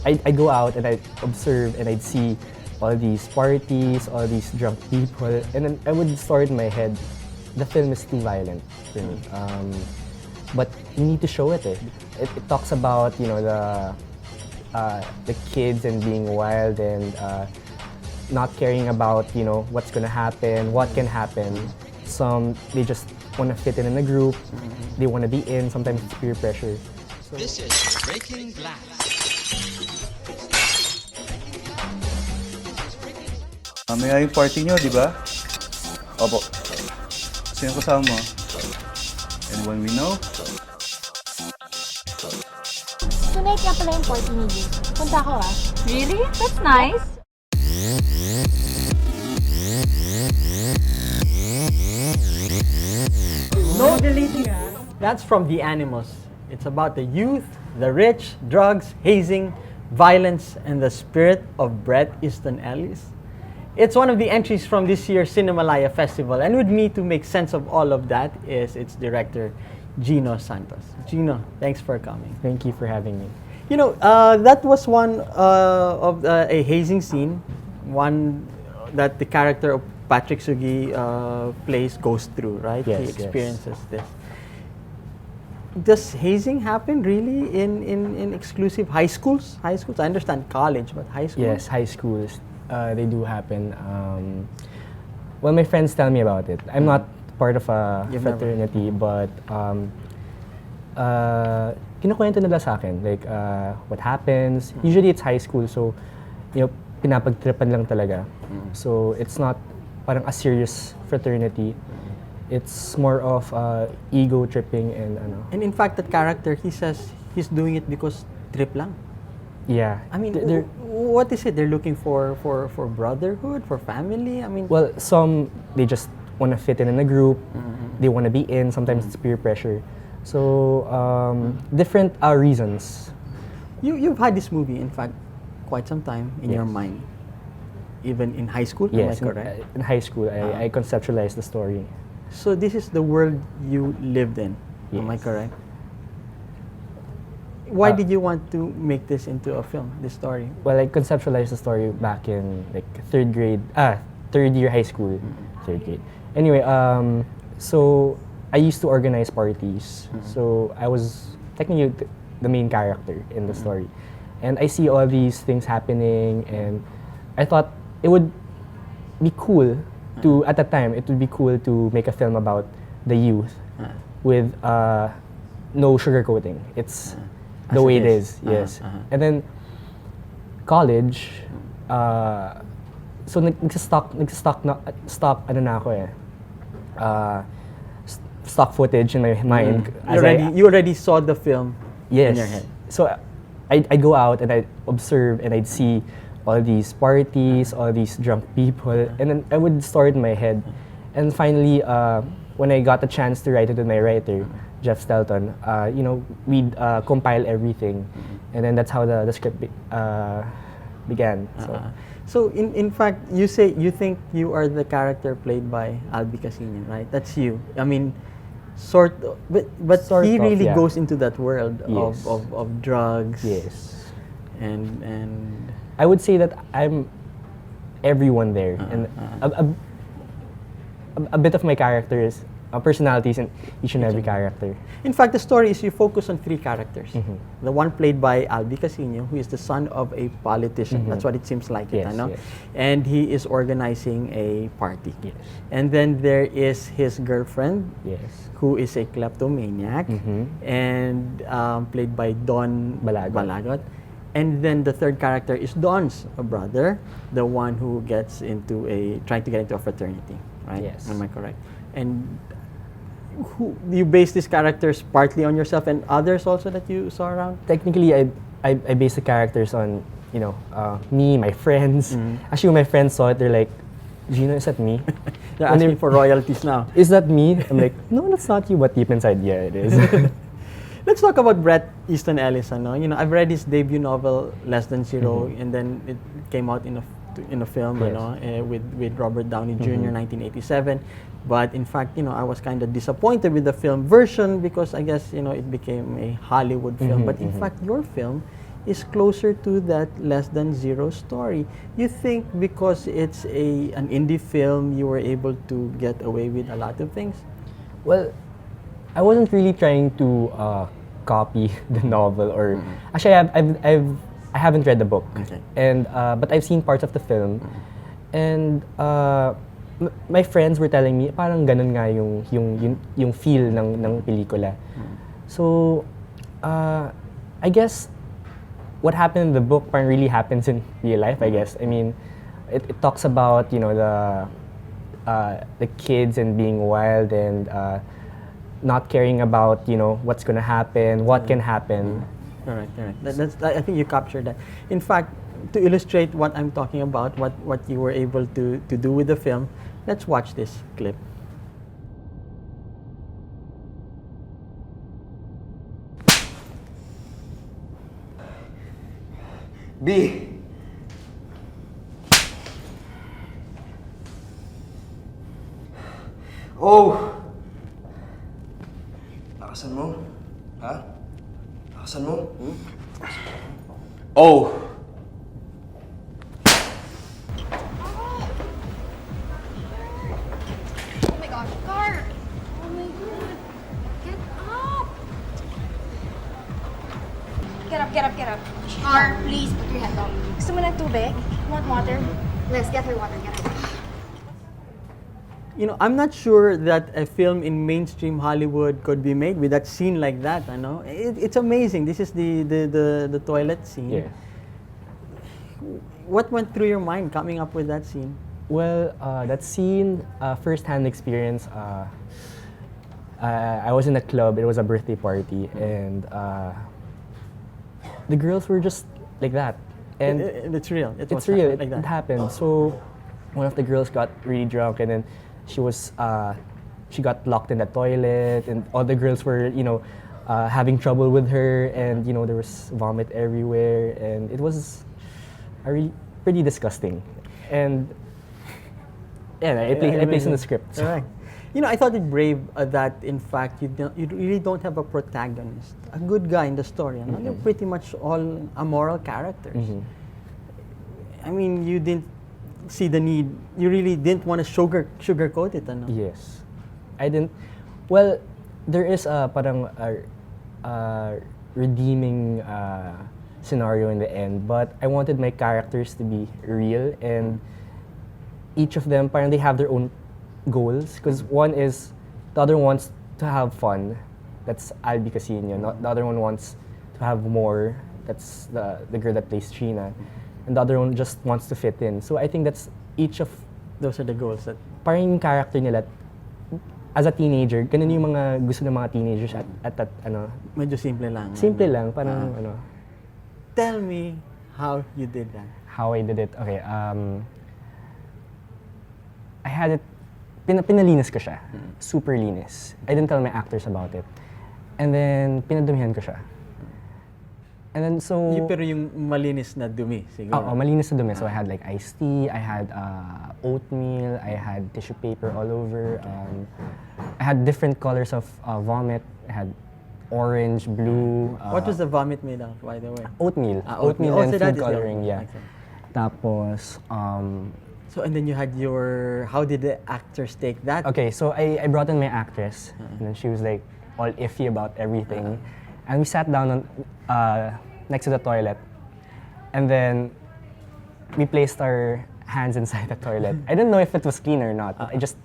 I go out and I observe and I'd see all these parties, all these drunk people, and then I would store it in my head, the film is too violent for me. But you need to show it. It talks about, you know, the kids and being wild and not caring about, you know, what's gonna happen, what can happen. Some, they just want to fit in a group, they want to be in, sometimes it's peer pressure. So, This is Breaking Glass. Mamaya yung party nyo, di ba? Opo. Sino kasama mo? Anyone we know? Tonight nga pala yung party ni Jin. Punta ako ah. Really? That's nice. No deleting. That's from The Animals. It's about the youth, the rich, drugs, hazing, violence, and the spirit of Bret Easton Ellis. It's one of the entries from this year's Cinemalaya Festival, and with me to make sense of all of that is its director, Gino Santos. Gino, thanks for coming. thank you for having me. You know, that was one of a hazing scene, one that the character of Patrick Sugi plays goes through, right? Yes, He yes. experiences this. Does hazing happen really in exclusive high schools? High schools? I understand college, but high schools? Yes, high schools, they do happen. Well, my friends tell me about it. I'm not part of a You've never- fraternity, but kinukwento nila sa akin, like, what happens. Usually it's high school, so, you know, pinapagtripan lang talaga. So, it's not parang a serious fraternity. It's more of ego tripping and ano. And in fact, that character, he says he's doing it because trip lang. Yeah. I mean, They're- what is it? They're looking for brotherhood, for family? I mean, well, some, they just want to fit in a group. They want to be in. Sometimes it's peer pressure. So, different reasons. you've had this movie, in fact, quite some time in your Yes. mind. Even in high school, Yes, am I correct? in high school, I conceptualized the story. So this is the world you lived in, am I Yes. correct? Why Uh, did you want to make this into a film, this story? Well, I conceptualized the story back in like third year high school, third grade. Anyway, so I used to organize parties. So I was technically the main character in the story, and I see all these things happening, and I thought it would be cool to, at that time, it would be cool to make a film about the youth with no sugarcoating. It's the As way it it is. is, yes. And then college, so stock ano na ako eh. Stock footage in my mind. You already saw the film Yes. in your head. So I go out and I observe and I'd see all these parties, all these drunk people, and then I would store it in my head. And finally, when I got the chance to write it with my writer, Jeff Stelton, you know, we'd compile everything, and then that's how the script began. So in fact, you say you think you are the character played by Albi Casino, right? That's you. I mean, but Sort he of, really yeah. goes into that world Yes. of drugs. Yes. And I would say that I'm everyone there, and a bit of my characters, personalities in each and every character. in fact, the story is you focus on three characters. Mm-hmm. The one played by Albi Casino, who is the son of a politician. That's what it seems like, Yes, I know. yes. And he is organizing a party. Yes. And then there is his girlfriend, Yes. who is a kleptomaniac, and played by Don Balagot. And then the third character is Don's brother, the one who trying to get into a fraternity, right? Yes. Am I correct? And you base these characters partly on yourself and others also that you saw around? Technically, I base the characters on, you know, me, my friends. Actually, when my friends saw it, they're like, Gino, is that me? They're When asking for royalties now. Is that me? I'm like, no, that's not you, but deep inside, yeah, it is. Let's talk about Bret Easton Ellis. You know, I've read his debut novel, Less Than Zero, and then it came out in a film, Yes. you know, with Robert Downey Jr. 1987. But in fact, you know, I was kind of disappointed with the film version because I guess, you know, it became a Hollywood film. But in fact, your film is closer to that less than zero story. You think because it's an indie film, you were able to get away with a lot of things? Well, I wasn't really trying to copy the novel, or actually, I haven't read the book, Okay. and but I've seen parts of the film, and my friends were telling me parang ganun nga yung feel ng pelikula. So, I guess what happened in the book parang really happens in real life. I guess. I mean, it talks about the kids and being wild and not caring about what's gonna happen, what can happen. All right. I think you captured that. In fact, to illustrate what I'm talking about, what you were able to do with the film, let's watch this clip. B. O. Lakasan mo. Ha? Lakasan mo. O. Oh my gosh, Car! Oh my God! Get up! Get up. Car, please put your head up. Gusto mo ng tubig? Want water? Let's get her water, get her. I'm not sure that a film in mainstream Hollywood could be made with that scene like that. I know it's amazing. This is the toilet scene. Yeah. What went through your mind coming up with that scene? Well, that scene, first-hand experience. I was in a club. It was a birthday party, and the girls were just like that. And It's real. it's real. Like that. It happened. So one of the girls got really drunk, and then she got locked in the toilet, and all the girls were having trouble with her, and there was vomit everywhere, and it was really pretty disgusting. And yeah, it plays in the script. So. All right. I thought it brave that in fact you really don't have a protagonist, a good guy in the story. They're pretty much all amoral characters. I mean, you didn't see the need. You really didn't want to sugarcoat it, ano? Yes, I didn't. Well, there is parang a redeeming scenario in the end, but I wanted my characters to be real, and each of them parang they have their own goals, because one is the other wants to have fun. That's Albi Casino. The other one wants to have more. That's the girl that plays Trina, and the other one just wants to fit in. So I think that's each of Those are the goals that. parang yung character nila as a teenager. Ganun yung mga gusto ng mga teenagers at that Medyo simple lang. simple lang parang Tell me how you did that. how I did it. Okay, I had it, pinalinis ko siya. Super linis. I didn't tell my actors about it. And then, pinadumihan ko siya. And then, so... Pero yung malinis na dumi, siguro. Oo, malinis na dumi. So, I had like iced tea, I had oatmeal, I had tissue paper all over. I had different colors of vomit. I had orange, blue. What was the vomit made of, by the way? Oatmeal. Oatmeal. Oatmeal and So that food is coloring, the- yeah. okay. Tapos, So, and then you had how did the actors take that? okay, so I brought in my actress, and then she was like all iffy about everything. And we sat down on, next to the toilet, and then we placed our hands inside the toilet. I didn't know if it was clean or not. I just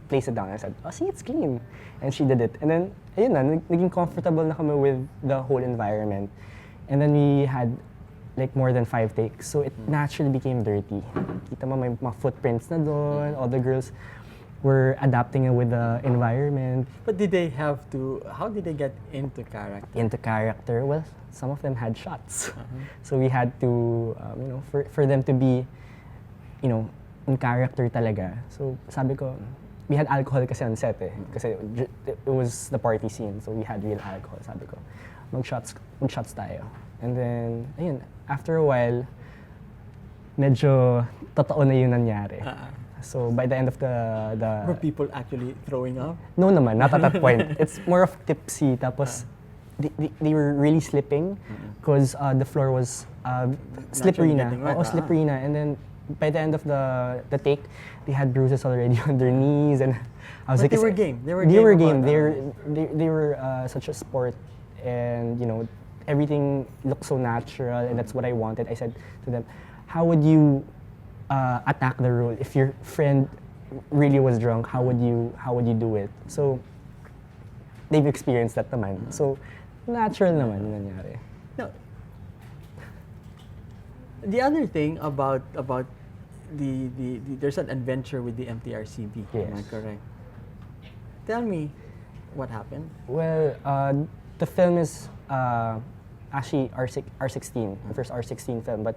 placed it down and I said, "Oh, see, it's clean." And she did it. And then, ayun na, naging comfortable na kami with the whole environment. And then we had like more than 5 takes. So it naturally became dirty. Kita mo, may mga footprints na doon. All the girls were adapting it with the environment. But how did they get into character? Into character, well, some of them had shots. So we had to, for them to be, in character talaga. So sabi ko, we had alcohol kasi on set eh. Kasi it was the party scene, so we had real alcohol. Sabi ko, mag-shots tayo. And then, ayun, after a while, medyo totoo na yun nangyari. So by the end of the Were people actually throwing up? no naman, not at that point. It's more of tipsy. Tapos they were really slipping because the floor was slippery na. getting wet, Oo, slippery na. And then by the end of the take, they had bruises already on their knees, and I was But like, they were "Is- game. They were They were game game. about, They were such a sport, and you know everything looked so natural, and that's what I wanted. I said to them, "How would you attack the role if your friend really was drunk? How would you do it?" So they've experienced that naman. So natural naman yung nangyari. No. The other thing about the there's an adventure with the MTRCB. Am I Yes. correct? Tell me what happened. Well, the film is actually R16, the first R16 film, but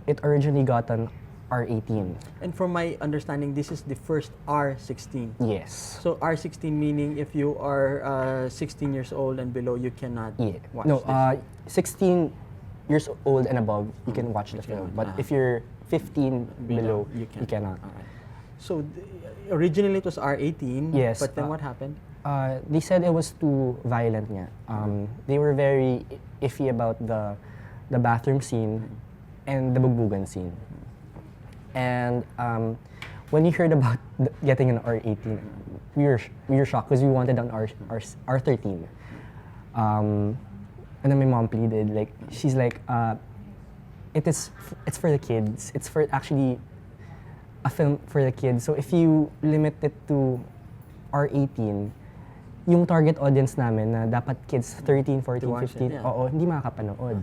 it originally got an R18. And from my understanding, this is the first R16. Yes. So R16 meaning if you are 16 years old and below, you cannot Yeah. watch No, this. 16 years old and above, you can watch the film. But if you're 15 below, you cannot. Alright. So originally it was R18. Yes, But then what happened? They said it was too violent nga. They were very iffy about the bathroom scene and the bugbugan scene. And when we heard about getting an R18, we were shocked because we wanted an R13. And then my mom pleaded, like she's like, it's for the kids. It's for actually a film for the kids. So if you limit it to R18, yung target audience namin na dapat kids 13, 14, watch it, 15, yeah. oo, hindi makakapanood.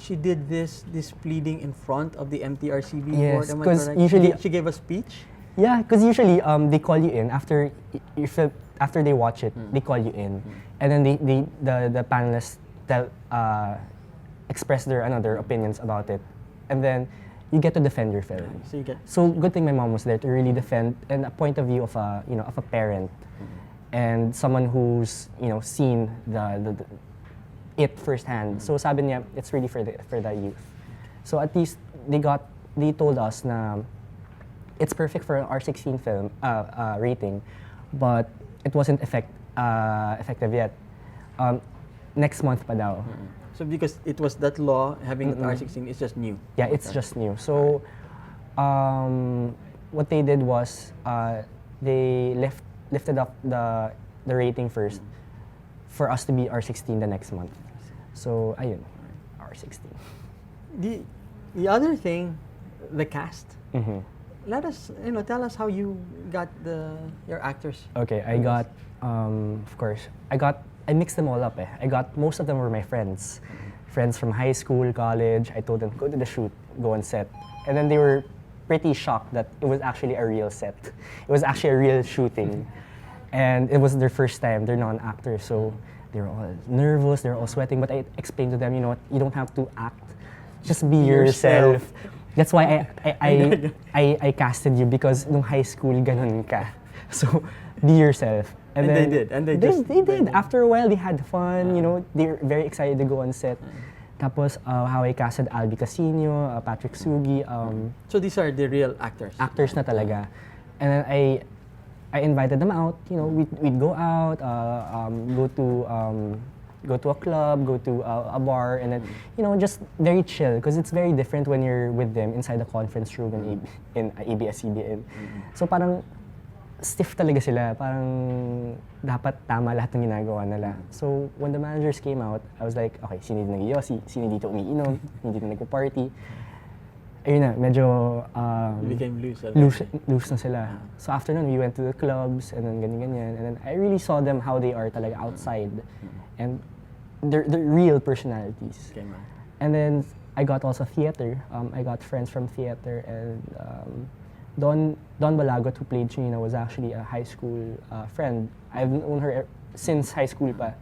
She did this pleading in front of the MTRCB Yes, board. Am I 'cause correct? usually- she gave a speech. Yeah, because usually they call you in after after they watch it, they call you in, and then the panelists express their opinions about it, and then you get to defend your film. So you get So good thing my mom was there to really defend and a point of view of a parent and someone who's seen it firsthand. So sabi niya it's really for the youth. So at least they told us na it's perfect for an R16 film rating, but it wasn't effective yet. Next month pa daw. So because it was that law, having an R16 is just new. Yeah, it's just new. So, what they did was they lifted up the rating first for us to be R16 the next month. So, ayun, R16. The other thing, the cast. Mhm. Let us, tell us how you got your actors. Okay, I got, of course, I mixed them all up. I got, most of them were my friends. Friends from high school, college. I told them, go to the shoot, go on set. And then they were pretty shocked that it was actually a real set. It was actually a real shooting. And it was their first time. They're non-actors, so they were all nervous, they were all sweating. But I explained to them, you know what, you don't have to act. Just be yourself. That's why I casted you, because nung high school, ganun ka. So, be yourself. And then they did, and they did. did. After a while, they had fun. They're very excited to go on set. Tapos, how I casted Albi Casino, Patrick Sugi, So these are the real actors. actors na talaga. And then I invited them out. We'd go out, go to a club, go to a bar, and then just very chill, because it's very different when you're with them inside the conference room in ABS-CBN. So parang stiff talaga sila. Parang dapat tama lahat ng ginagawa nila. So when the managers came out, I was like, okay, sino dito nag-yosi, sino dito umiinom, sino dito nagpo-party. Ayun na, medyo You became loose. loose na sila. So after nun, we went to the clubs and then ganyan. And then I really saw them how they are talaga outside. And they're real personalities. Okay, man. And then I got also theater. I got friends from theater, and Don Balagot, who played Chino, was actually a high school friend. I've known her since high school pa.